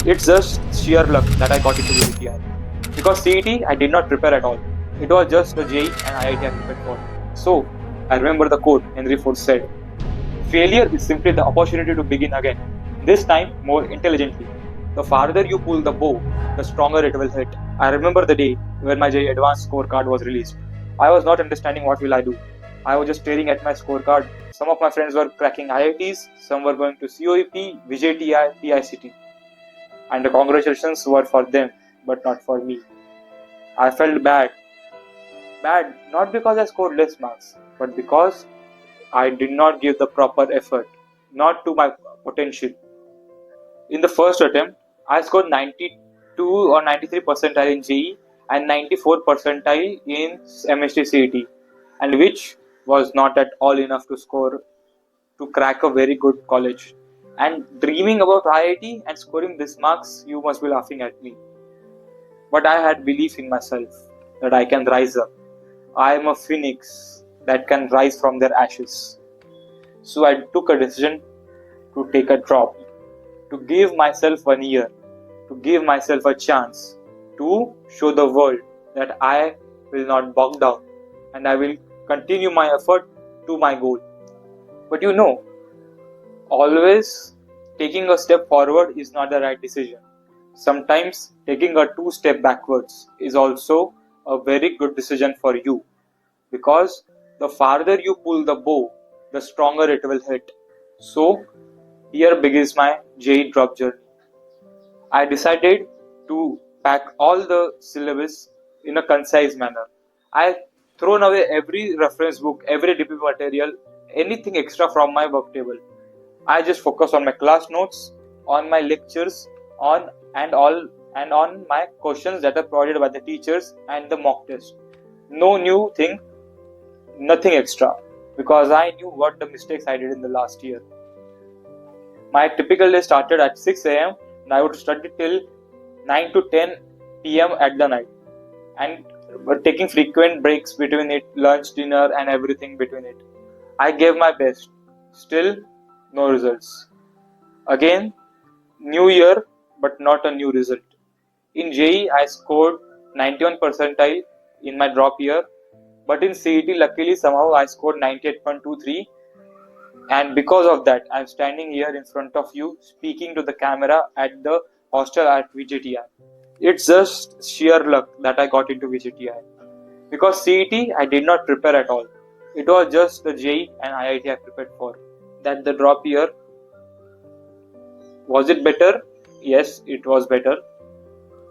It's just sheer luck that I got into VGTI. Because CET, I did not prepare at all. It was just the JEE and IIT I prepared for. So, I remember the quote Henry Ford said, "Failure is simply the opportunity to begin again, this time more intelligently. The farther you pull the bow, the stronger it will hit." I remember the day when my JEE advanced scorecard was released. I was not understanding what will I do. I was just staring at my scorecard. Some of my friends were cracking IITs, some were going to COEP, VJTI, PICT. And the congratulations were for them, but not for me. I felt bad. Bad not because I scored less marks, but because I did not give the proper effort, not to my potential. In the first attempt, I scored 92 or 93 percentile in JEE and 94 percentile in MHTCET, and which was not at all enough to crack a very good college. And dreaming about IIT and scoring these marks, you must be laughing at me. But I had belief in myself that I can rise up. I am a phoenix that can rise from their ashes. So I took a decision to take a drop, to give myself 1 year, to give myself a chance to show the world that I will not bog down and I will continue my effort to my goal. But always taking a step forward is not the right decision. Sometimes taking a 2 step backwards is also a very good decision for you, because the farther you pull the bow, the stronger it will hit. So here begins my JEE drop journey. I decided to pack all the syllabus in a concise manner. I thrown away every reference book, every DP material, anything extra from my work table. I just focus on my class notes, on my lectures, on my questions that are provided by the teachers and the mock test. No new thing, nothing extra, because I knew what the mistakes I did in the last year. My typical day started at 6 a.m. and I would study till 9 to 10 p.m. at the night, and taking frequent breaks between it, lunch, dinner, and everything between it. I gave my best. Still, no results. Again, new year, but not a new result. In JEE, I scored 91 percentile in my drop year, but in CET, luckily somehow I scored 98.23, and because of that, I'm standing here in front of you, speaking to the camera at the hostel at VJTI. It's just sheer luck that I got into VJTI. Because CET, I did not prepare at all. It was just the JEE and IIT I prepared for. That the drop year, was it better? Yes, it was better.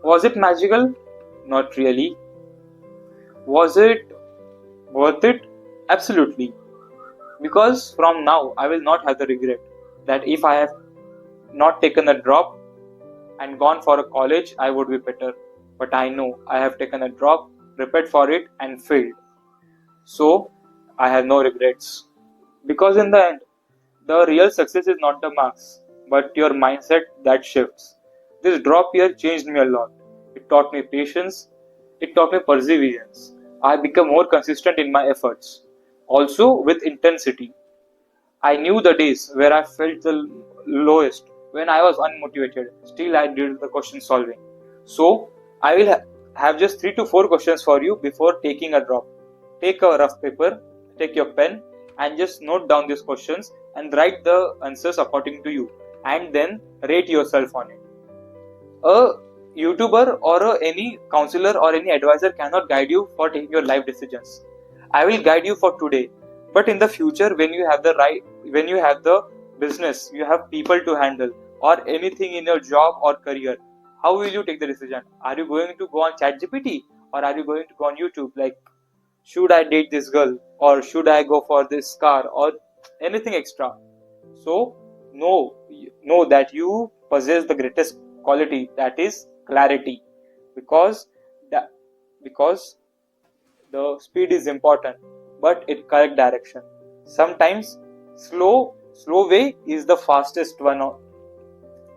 Was it magical? Not really. Was it worth it? Absolutely. Because from now, I will not have the regret that if I have not taken a drop and gone for a college, I would be better. But I know I have taken a drop, prepared for it, and failed. So, I have no regrets. Because in the end, the real success is not the marks, but your mindset that shifts. This drop year changed me a lot. It taught me patience. It taught me perseverance. I became more consistent in my efforts. Also with intensity. I knew the days where I felt the lowest, when I was unmotivated. Still, I did the question solving. So, I will have just 3 to 4 questions for you before taking a drop. Take a rough paper, take your pen, and just note down these questions and write the answers according to you, and then rate yourself on it. A YouTuber or any counselor or any advisor cannot guide you for taking your life decisions. I will guide you for today, but in the future, when you have the business, you have people to handle, or anything in your job or career, how will you take the decision? Are you going to go on ChatGPT, or are you going to go on YouTube? Like, should I date this girl, or should I go for this car, or anything extra? So, know that you possess the greatest quality, that is clarity, because the speed is important, but in correct direction. Sometimes slow way is the fastest one.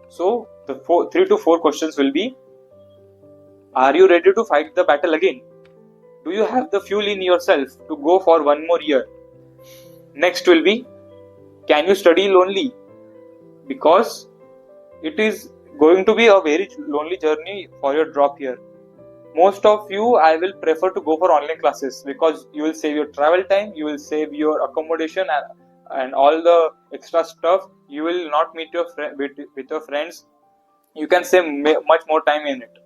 So the 3 to 4 questions will be: are you ready to fight the battle again? Do you have the fuel in yourself to go for one more year? Next will be: can you study lonely? Because it is going to be a very lonely journey for your drop year. Most of you, I will prefer to go for online classes because you will save your travel time, you will save your accommodation and all the extra stuff. You will not meet your with your friends. You can save much more time in it.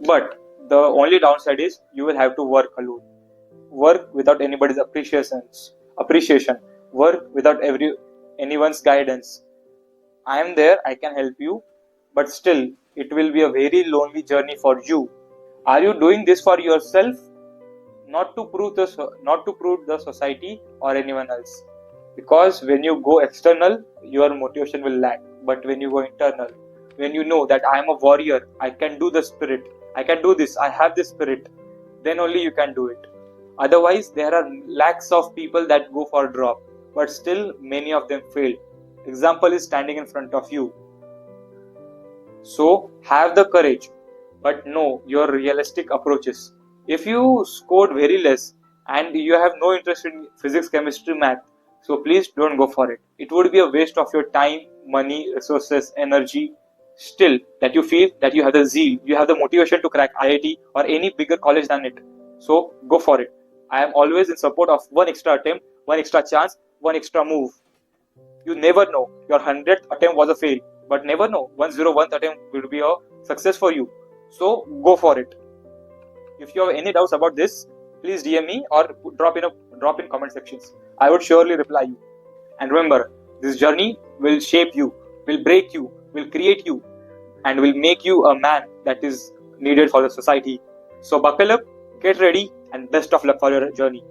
But the only downside is you will have to work alone. Work without anybody's appreciation. Work without anyone's guidance. I am there, I can help you, but still, it will be a very lonely journey for you. Are you doing this for yourself? Not to prove the society or anyone else. Because when you go external, your motivation will lack. But when you go internal, when you know that I am a warrior, I can do the spirit, I can do this, I have this spirit, then only you can do it. Otherwise, there are lakhs of people that go for a drop, but still many of them fail. Example is standing in front of you. So have the courage, but know your realistic approaches. If you scored very less and you have no interest in physics, chemistry, math, so please don't go for it. It would be a waste of your time, money, resources, energy. Still, that you feel that you have the zeal, you have the motivation to crack IIT or any bigger college than it. So go for it. I am always in support of one extra attempt, one extra chance, one extra move. You never know. Your 100th attempt was a fail, but never know. 101st attempt will be a success for you. So go for it. If you have any doubts about this, please DM me or drop in comment sections. I would surely reply you. And remember, this journey will shape you, will break you, will create you, and will make you a man that is needed for the society. So buckle up, get ready, and best of luck for your journey.